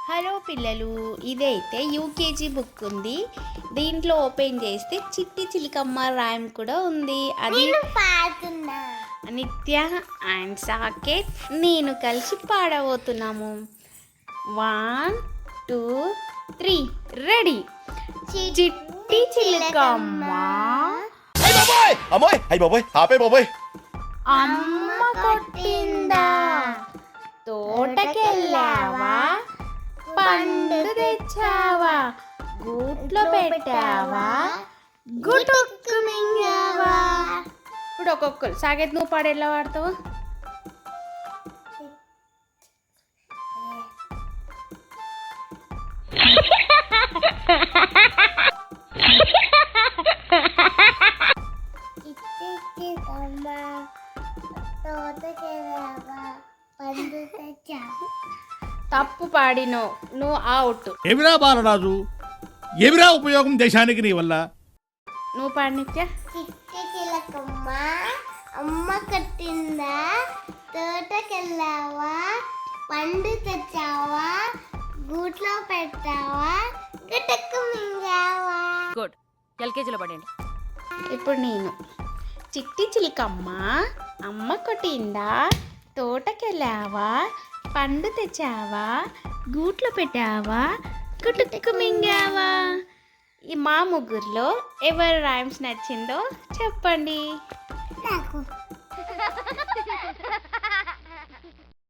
Hello పిల్లలు, ఇదైతే UKG book ఉంది. దీంట్లో ఓపెన్ చేస్తే చిట్టి చిలకమ్మ రైమ్ కూడా ఉంది. అది నిత్య అండ్ సాకేత్ నేను కలిసి పాడబోతున్నాము. 1 2 3 రెడీ. చిట్టి చిలకమ్మ అమ్మ కొట్టిందా, తోటకెళ్ళావా, పండు తెచ్చావా, గూట్లో పెట్టావా, గుటుక్కు మింగావా. ఇప్పుడు ఒక్కొక్కరు సాగేత్ నువ్వు పాడు, ఎలా పాడతావు? తప్పు పాడినో, నువ్వు అవుట్. ఎవిరా బాలరాజు, ఎవిరా ఉపయోగం దేశానికి నీ వల్ల? నువ్వు పాడు నిత్య. చిట్టి చిలకమ్మ అమ్మ కట్టిందా, తోటకెళ్ళావా, పండు తెచ్చావా, గూట్లో పెట్టావా, గుటక్కు మింగావా. గుడ్, ఎల్కేజీలో పడండి. ఇప్పుడు నేను. చిట్టి చిలకమ్మ అమ్మ కొట్టిందా, తోటకెళ్ళావా, పండు తెచ్చావా, గూట్లో పెట్టావా, గుటుక్కు మింగావా. ఈ మా ముగ్గురులో ఎవరు రైమ్స్ నచ్చిందో చెప్పండి. నాకు